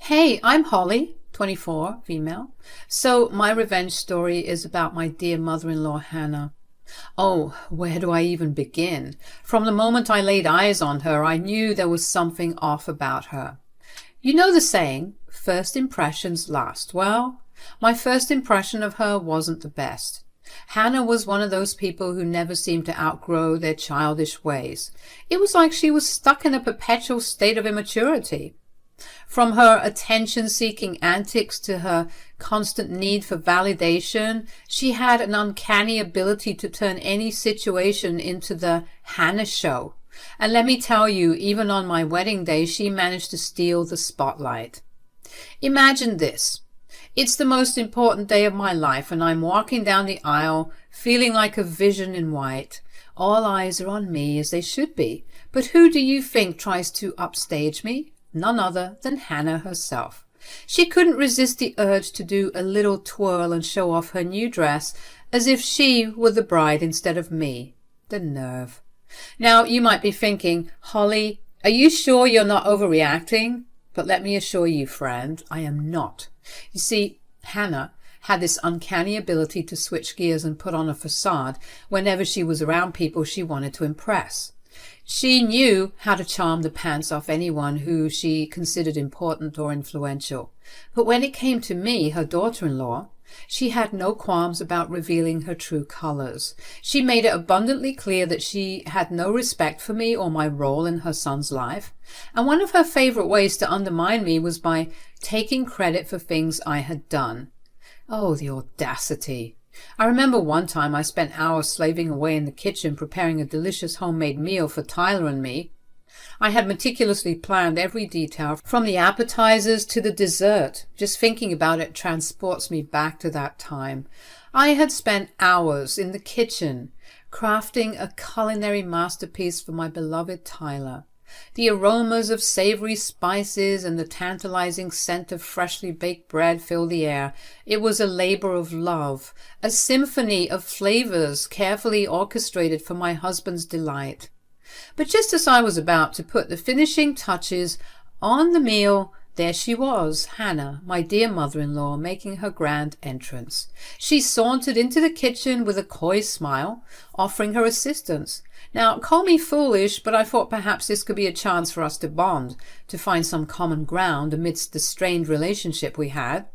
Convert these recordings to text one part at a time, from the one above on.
Hey, I'm Holly, 24, female. So my revenge story is about my dear mother-in-law, Hannah. Oh, where do I even begin? From the moment I laid eyes on her, I knew there was something off about her. You know the saying, first impressions last. Well, my first impression of her wasn't the best. Hannah was one of those people who never seemed to outgrow their childish ways. It was like she was stuck in a perpetual state of immaturity. From her attention-seeking antics to her constant need for validation, she had an uncanny ability to turn any situation into the Hannah show. And let me tell you, even on my wedding day, she managed to steal the spotlight. Imagine this. It's the most important day of my life, and I'm walking down the aisle, feeling like a vision in white. All eyes are on me, as they should be. But who do you think tries to upstage me? None other than Hannah herself. She couldn't resist the urge to do a little twirl and show off her new dress, as if she were the bride instead of me. The nerve. Now, you might be thinking, Holly, are you sure you're not overreacting? But let me assure you, friend, I am not. You see, Hannah had this uncanny ability to switch gears and put on a facade whenever she was around people she wanted to impress. She knew how to charm the pants off anyone who she considered important or influential. But when it came to me, her daughter-in-law, she had no qualms about revealing her true colors. She made it abundantly clear that she had no respect for me or my role in her son's life. And one of her favorite ways to undermine me was by taking credit for things I had done. Oh, the audacity. I remember one time I spent hours slaving away in the kitchen preparing a delicious homemade meal for Tyler and me. I had meticulously planned every detail, from the appetizers to the dessert. Just thinking about it transports me back to that time. I had spent hours in the kitchen crafting a culinary masterpiece for my beloved Tyler. The aromas of savory spices and the tantalizing scent of freshly baked bread filled the air. It was a labor of love, a symphony of flavors carefully orchestrated for my husband's delight. But just as I was about to put the finishing touches on the meal, there she was, Hannah, my dear mother-in-law, making her grand entrance. She sauntered into the kitchen with a coy smile, offering her assistance. Now, call me foolish, but I thought perhaps this could be a chance for us to bond, to find some common ground amidst the strained relationship we had.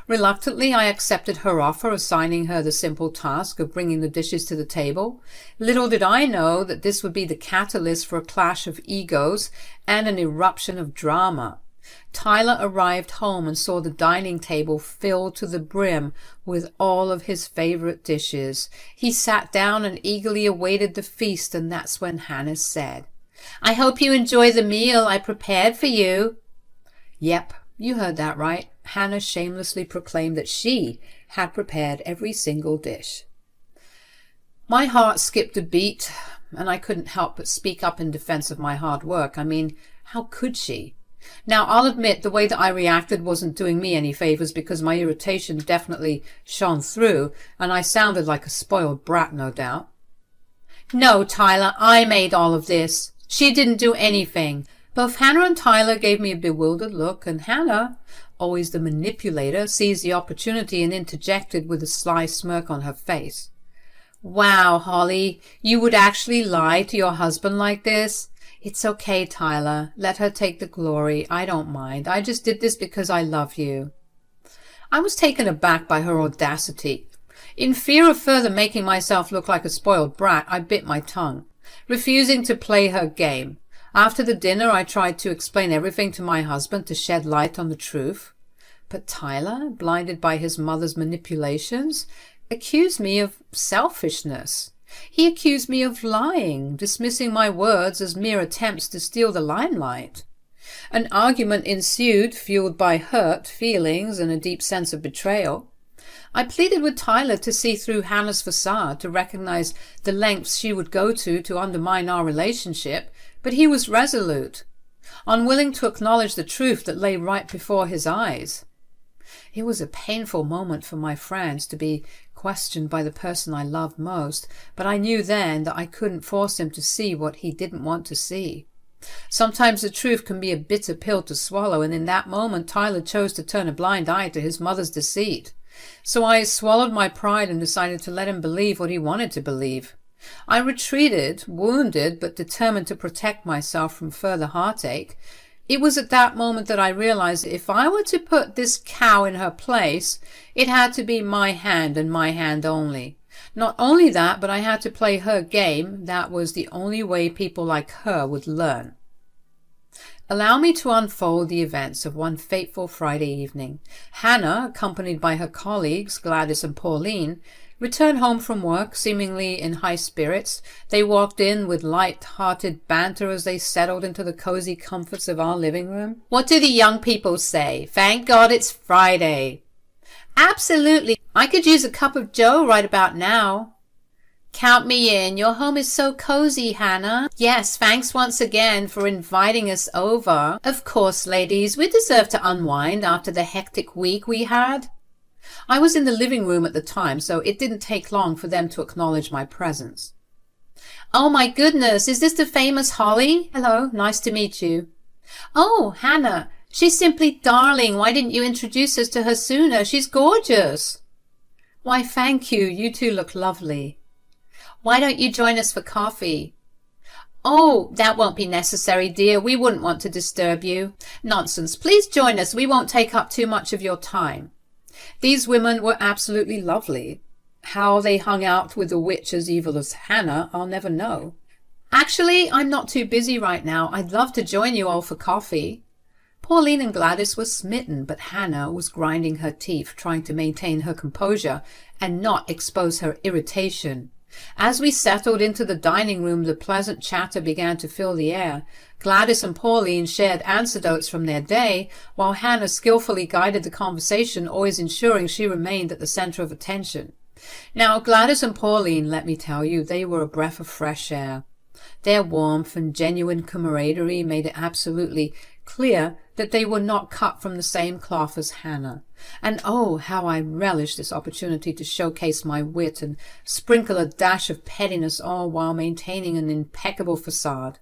Reluctantly, I accepted her offer, assigning her the simple task of bringing the dishes to the table. Little did I know that this would be the catalyst for a clash of egos and an eruption of drama. Tyler arrived home and saw the dining table filled to the brim with all of his favorite dishes. He sat down and eagerly awaited the feast, and that's when Hannah said, "I hope you enjoy the meal I prepared for you." Yep, you heard that right. Hannah shamelessly proclaimed that she had prepared every single dish. My heart skipped a beat, and I couldn't help but speak up in defense of my hard work. I mean, how could she? Now, I'll admit the way that I reacted wasn't doing me any favors, because my irritation definitely shone through, and I sounded like a spoiled brat, no doubt. "No, Tyler, I made all of this. She didn't do anything." Both Hannah and Tyler gave me a bewildered look, and Hannah, always the manipulator, seized the opportunity and interjected with a sly smirk on her face. "Wow, Holly, you would actually lie to your husband like this?" "It's okay, Tyler. Let her take the glory. I don't mind. I just did this because I love you." I was taken aback by her audacity. In fear of further making myself look like a spoiled brat, I bit my tongue, refusing to play her game. After the dinner, I tried to explain everything to my husband to shed light on the truth. But Tyler, blinded by his mother's manipulations, accused me of selfishness. He accused me of lying, dismissing my words as mere attempts to steal the limelight. An argument ensued, fueled by hurt feelings and a deep sense of betrayal. I pleaded with Tyler to see through Hannah's facade, to recognize the lengths she would go to undermine our relationship, but he was resolute, unwilling to acknowledge the truth that lay right before his eyes. It was a painful moment for my friends to be questioned by the person I loved most, but I knew then that I couldn't force him to see what he didn't want to see. Sometimes the truth can be a bitter pill to swallow, and in that moment Tyler chose to turn a blind eye to his mother's deceit. So I swallowed my pride and decided to let him believe what he wanted to believe. I retreated, wounded but determined to protect myself from further heartache. It was at that moment that I realized that if I were to put this cow in her place, it had to be my hand and my hand only. Not only that, but I had to play her game. That was the only way people like her would learn. Allow me to unfold the events of one fateful Friday evening. Hannah, accompanied by her colleagues, Gladys and Pauline, returned home from work, seemingly in high spirits. They walked in with light-hearted banter as they settled into the cozy comforts of our living room. What do the young people say? Thank God it's Friday. Absolutely. I could use a cup of joe right about now. Count me in. Your home is so cozy, Hannah. Yes, thanks once again for inviting us over. Of course, ladies, we deserve to unwind after the hectic week we had. I was in the living room at the time, so it didn't take long for them to acknowledge my presence. Oh my goodness, is this the famous Holly? Hello, nice to meet you. Oh, Hannah, she's simply darling. Why didn't you introduce us to her sooner? She's gorgeous. Why, thank you. You two look lovely. Why don't you join us for coffee? Oh, that won't be necessary, dear. We wouldn't want to disturb you. Nonsense. Please join us. We won't take up too much of your time. These women were absolutely lovely. How they hung out with a witch as evil as Hannah, I'll never know. Actually, I'm not too busy right now. I'd love to join you all for coffee. Pauline and Gladys were smitten, but Hannah was grinding her teeth, trying to maintain her composure and not expose her irritation. As we settled into the dining room, the pleasant chatter began to fill the air. Gladys and Pauline shared anecdotes from their day, while Hannah skillfully guided the conversation, always ensuring she remained at the center of attention. Now, Gladys and Pauline, let me tell you, they were a breath of fresh air. Their warmth and genuine camaraderie made it absolutely clear that they were not cut from the same cloth as Hannah. And oh, how I relished this opportunity to showcase my wit and sprinkle a dash of pettiness, all while maintaining an impeccable facade.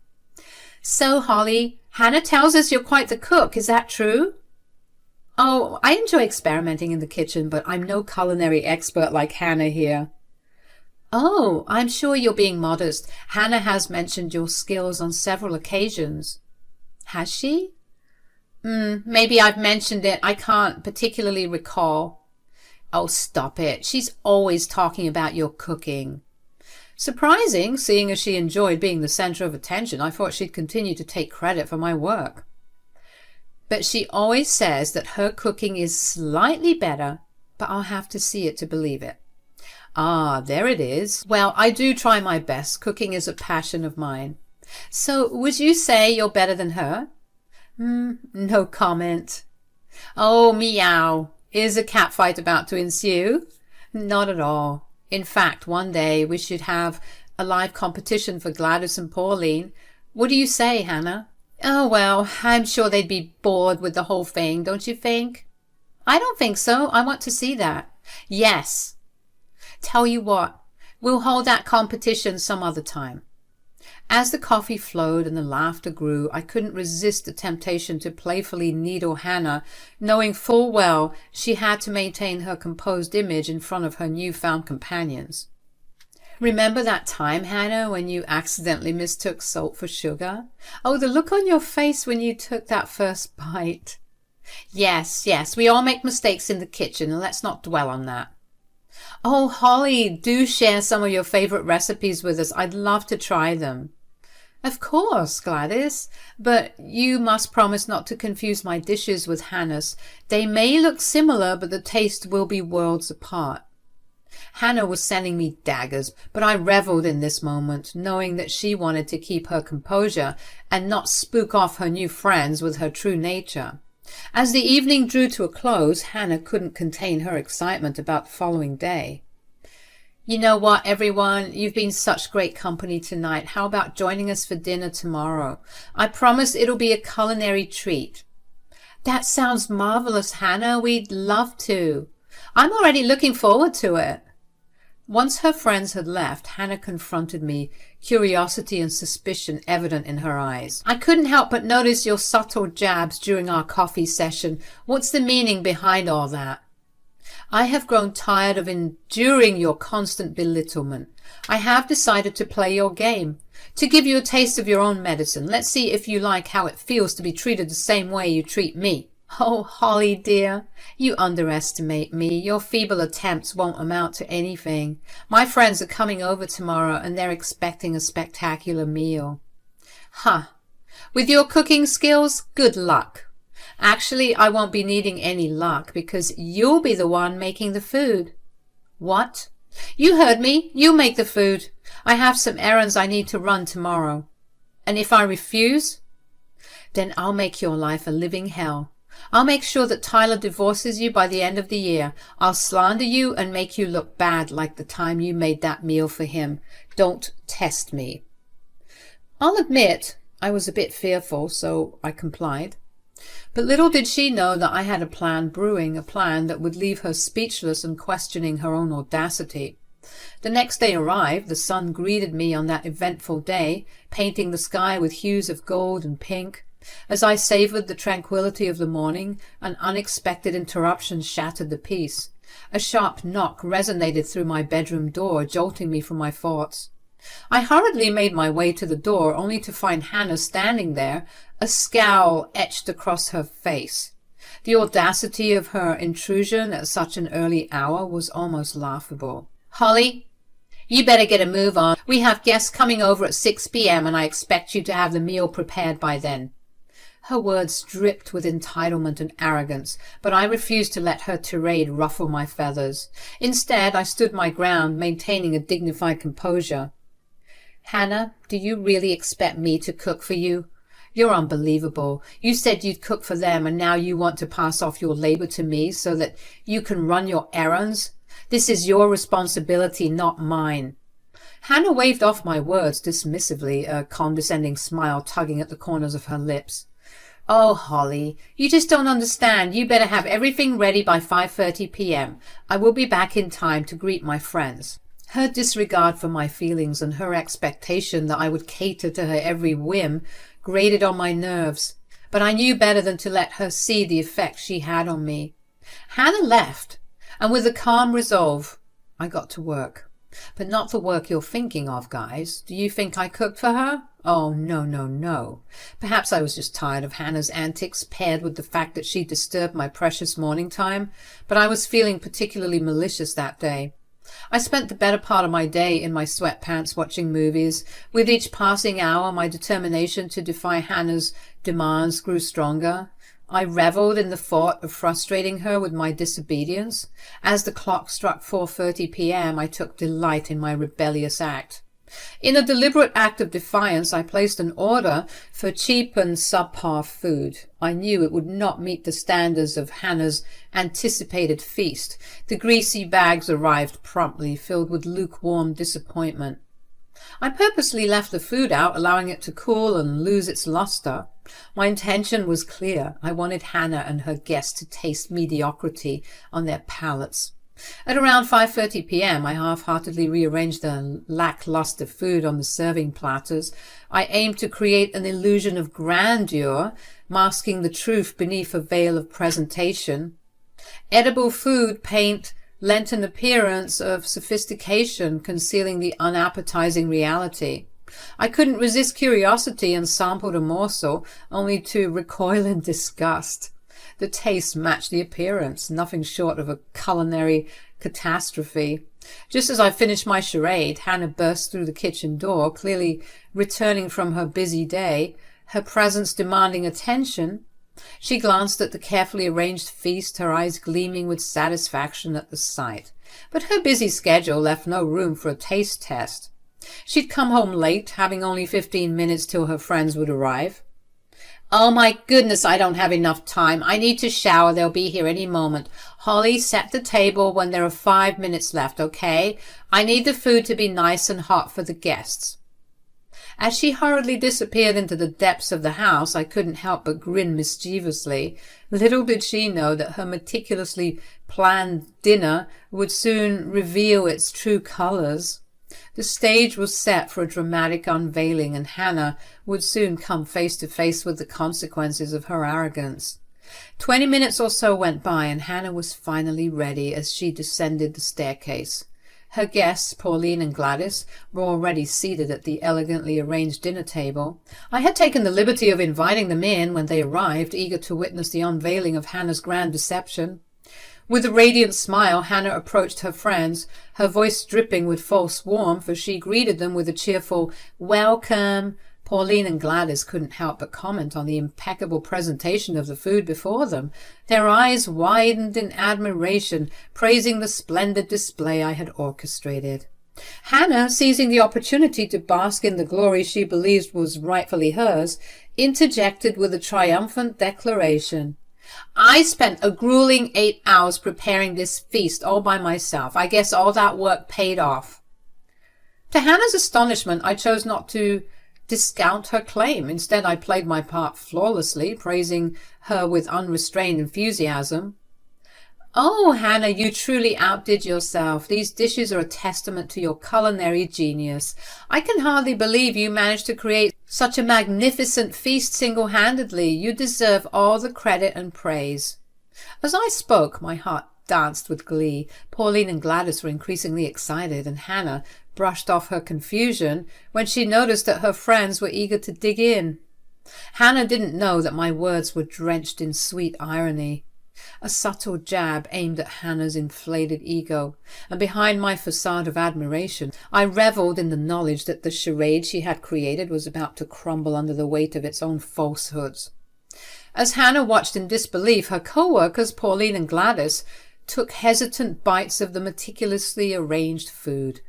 So, Holly, Hannah tells us you're quite the cook. Is that true? Oh, I enjoy experimenting in the kitchen, but I'm no culinary expert like Hannah here. Oh, I'm sure you're being modest. Hannah has mentioned your skills on several occasions. Has she? Maybe I've mentioned it. I can't particularly recall. Oh, stop it. She's always talking about your cooking. Surprising, seeing as she enjoyed being the center of attention. I thought she'd continue to take credit for my work. But she always says that her cooking is slightly better, but I'll have to see it to believe it. Ah, there it is. Well, I do try my best. Cooking is a passion of mine. So, would you say you're better than her? No comment. Oh, meow. Is a catfight about to ensue? Not at all. In fact, one day we should have a live competition for Gladys and Pauline. What do you say, Hannah? Oh, well, I'm sure they'd be bored with the whole thing, don't you think? I don't think so. I want to see that. Yes. Tell you what, we'll hold that competition some other time. As the coffee flowed and the laughter grew, I couldn't resist the temptation to playfully needle Hannah, knowing full well she had to maintain her composed image in front of her newfound companions. Remember that time, Hannah, when you accidentally mistook salt for sugar? Oh, the look on your face when you took that first bite. Yes, we all make mistakes in the kitchen, and let's not dwell on that. Oh, Holly, do share some of your favorite recipes with us. I'd love to try them. Of course, Gladys, but you must promise not to confuse my dishes with Hannah's. They may look similar, but the taste will be worlds apart. Hannah was sending me daggers, but I reveled in this moment, knowing that she wanted to keep her composure and not spook off her new friends with her true nature. As the evening drew to a close, Hannah couldn't contain her excitement about the following day. You know what, everyone? You've been such great company tonight. How about joining us for dinner tomorrow? I promise it'll be a culinary treat. That sounds marvelous, Hannah. We'd love to. I'm already looking forward to it. Once her friends had left, Hannah confronted me, curiosity and suspicion evident in her eyes. I couldn't help but notice your subtle jabs during our coffee session. What's the meaning behind all that? I have grown tired of enduring your constant belittlement. I have decided to play your game, to give you a taste of your own medicine. Let's see if you like how it feels to be treated the same way you treat me. Oh, Holly dear, you underestimate me. Your feeble attempts won't amount to anything. My friends are coming over tomorrow and they're expecting a spectacular meal. Huh. With your cooking skills, good luck. Actually, I won't be needing any luck because you'll be the one making the food. What? You heard me. You make the food. I have some errands I need to run tomorrow. And if I refuse, then I'll make your life a living hell. I'll make sure that Tyler divorces you by the end of the year. I'll slander you and make you look bad like the time you made that meal for him. Don't test me. I'll admit I was a bit fearful, so I complied. But little did she know that I had a plan brewing, a plan that would leave her speechless and questioning her own audacity. The next day arrived. The sun greeted me on that eventful day, painting the sky with hues of gold and pink. As I savoured the tranquillity of the morning, an unexpected interruption shattered the peace. A sharp knock resonated through my bedroom door, jolting me from my thoughts. I hurriedly made my way to the door, only to find Hannah standing there, a scowl etched across her face. The audacity of her intrusion at such an early hour was almost laughable. Holly, you better get a move on. We have guests coming over at 6 p.m. and I expect you to have the meal prepared by then. Her words dripped with entitlement and arrogance, but I refused to let her tirade ruffle my feathers. Instead, I stood my ground, maintaining a dignified composure. Hannah, do you really expect me to cook for you? You're unbelievable. You said you'd cook for them, and now you want to pass off your labor to me so that you can run your errands? This is your responsibility, not mine. Hannah waved off my words dismissively, a condescending smile tugging at the corners of her lips. Oh, Holly, you just don't understand. You better have everything ready by 5:30 p.m. I will be back in time to greet my friends. Her disregard for my feelings and her expectation that I would cater to her every whim grated on my nerves, but I knew better than to let her see the effect she had on me. Hannah left, and with a calm resolve, I got to work. But not the work you're thinking of, guys. Do you think I cooked for her? Oh, no, no, no. Perhaps I was just tired of Hannah's antics, paired with the fact that she disturbed my precious morning time, but I was feeling particularly malicious that day. I spent the better part of my day in my sweatpants watching movies. With each passing hour, my determination to defy Hannah's demands grew stronger. I revelled in the thought of frustrating her with my disobedience. As the clock struck 4:30 p.m., I took delight in my rebellious act. In a deliberate act of defiance, I placed an order for cheap and subpar food. I knew it would not meet the standards of Hannah's anticipated feast. The greasy bags arrived promptly, filled with lukewarm disappointment. I purposely left the food out, allowing it to cool and lose its luster. My intention was clear. I wanted Hannah and her guests to taste mediocrity on their palates. At around 5:30 p.m., I half-heartedly rearranged the lackluster food on the serving platters. I aimed to create an illusion of grandeur, masking the truth beneath a veil of presentation. Edible food paint lent an appearance of sophistication, concealing the unappetizing reality. I couldn't resist curiosity and sampled a morsel, only to recoil in disgust. The taste matched the appearance, nothing short of a culinary catastrophe. Just as I finished my charade, Hannah burst through the kitchen door, clearly returning from her busy day, her presence demanding attention. She glanced at the carefully arranged feast, her eyes gleaming with satisfaction at the sight. But her busy schedule left no room for a taste test. She'd come home late, having only 15 minutes till her friends would arrive. Oh my goodness, I don't have enough time. I need to shower. They'll be here any moment. Holly, set the table when there are 5 minutes left, okay? I need the food to be nice and hot for the guests. As she hurriedly disappeared into the depths of the house, I couldn't help but grin mischievously. Little did she know that her meticulously planned dinner would soon reveal its true colors. The stage was set for a dramatic unveiling, and Hannah would soon come face to face with the consequences of her arrogance. 20 minutes or so went by, and Hannah was finally ready as she descended the staircase. Her guests, Pauline and Gladys, were already seated at the elegantly arranged dinner table. I had taken the liberty of inviting them in when they arrived, eager to witness the unveiling of Hannah's grand deception. With a radiant smile, Hannah approached her friends, her voice dripping with false warmth as she greeted them with a cheerful "Welcome." Pauline and Gladys couldn't help but comment on the impeccable presentation of the food before them. Their eyes widened in admiration, praising the splendid display I had orchestrated. Hannah, seizing the opportunity to bask in the glory she believed was rightfully hers, interjected with a triumphant declaration. "I spent a grueling 8 hours preparing this feast all by myself. I guess all that work paid off." To Hannah's astonishment, I chose not to discount her claim. Instead, I played my part flawlessly, praising her with unrestrained enthusiasm. "Oh, Hannah, you truly outdid yourself. These dishes are a testament to your culinary genius. I can hardly believe you managed to create such a magnificent feast single-handedly. You deserve all the credit and praise." As I spoke, my heart danced with glee. Pauline and Gladys were increasingly excited, and Hannah brushed off her confusion when she noticed that her friends were eager to dig in. Hannah didn't know that my words were drenched in sweet irony, a subtle jab aimed at Hannah's inflated ego, and behind my facade of admiration, I revelled in the knowledge that the charade she had created was about to crumble under the weight of its own falsehoods. As Hannah watched in disbelief, her co-workers, Pauline and Gladys, took hesitant bites of the meticulously arranged food.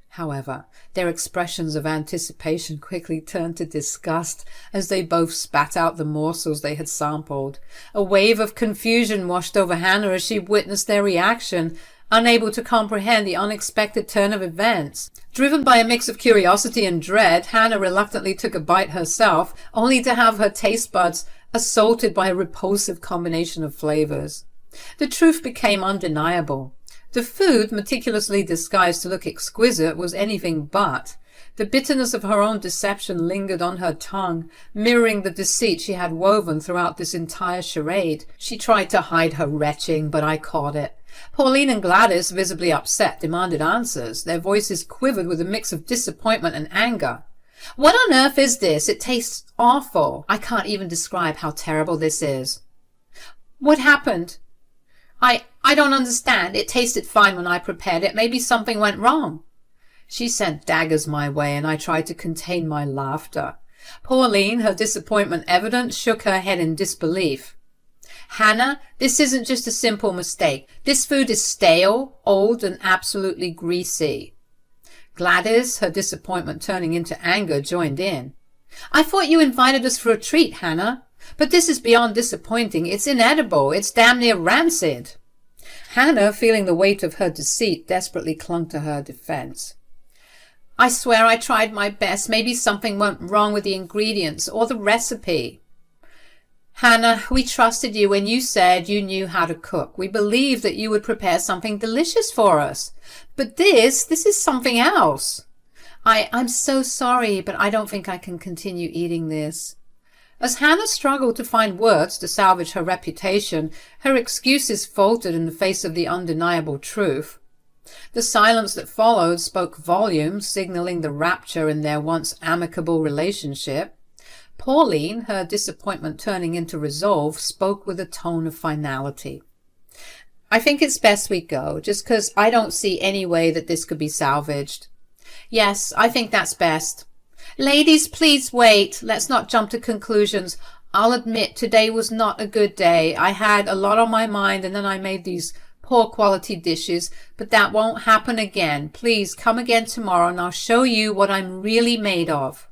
However, their expressions of anticipation quickly turned to disgust as they both spat out the morsels they had sampled. A wave of confusion washed over Hannah as she witnessed their reaction, unable to comprehend the unexpected turn of events. Driven by a mix of curiosity and dread, Hannah reluctantly took a bite herself, only to have her taste buds assaulted by a repulsive combination of flavors. The truth became undeniable. The food, meticulously disguised to look exquisite, was anything but. The bitterness of her own deception lingered on her tongue, mirroring the deceit she had woven throughout this entire charade. She tried to hide her retching, but I caught it. Pauline and Gladys, visibly upset, demanded answers. Their voices quivered with a mix of disappointment and anger. "What on earth is this? It tastes awful. I can't even describe how terrible this is." "What happened?" I don't understand. It tasted fine when I prepared it. Maybe something went wrong." She sent daggers my way, and I tried to contain my laughter. Pauline, her disappointment evident, shook her head in disbelief. "Hannah, this isn't just a simple mistake. This food is stale, old, and absolutely greasy." Gladys, her disappointment turning into anger, joined in. "I thought you invited us for a treat, Hannah. But this is beyond disappointing. It's inedible. It's damn near rancid." Hannah, feeling the weight of her deceit, desperately clung to her defense. "I swear I tried my best. Maybe something went wrong with the ingredients or the recipe." "Hannah, we trusted you when you said you knew how to cook. We believed that you would prepare something delicious for us. But this is something else. I'm so sorry, but I don't think I can continue eating this." As Hannah struggled to find words to salvage her reputation, her excuses faltered in the face of the undeniable truth. The silence that followed spoke volumes, signaling the rapture in their once amicable relationship. Pauline, her disappointment turning into resolve, spoke with a tone of finality. "I think it's best we go, just 'cause I don't see any way that this could be salvaged." "Yes, I think that's best." "Ladies, please wait. Let's not jump to conclusions. I'll admit today was not a good day. I had a lot on my mind, and then I made these poor quality dishes, but that won't happen again. Please come again tomorrow and I'll show you what I'm really made of."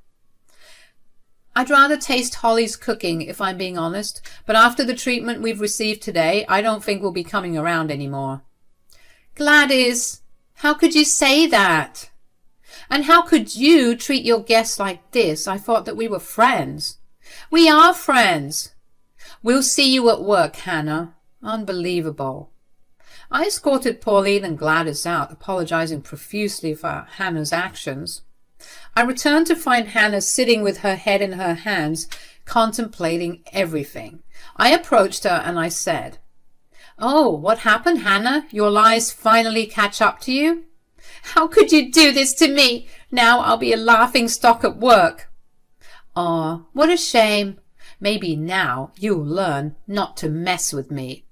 "I'd rather taste Holly's cooking, if I'm being honest, but after the treatment we've received today, I don't think we'll be coming around anymore." "Gladys, how could you say that?" And how could you treat your guests like this? I thought that we were friends. We are friends. We'll see you at work, Hannah. Unbelievable. I escorted Pauline and Gladys out, apologizing profusely for Hannah's actions. I returned to find Hannah sitting with her head in her hands, contemplating everything. I approached her and I said, "Oh, what happened, Hannah? Your lies finally catch up to you? How could you do this to me? Now I'll be a laughing stock at work." "Aw, what a shame. Maybe now you'll learn not to mess with me."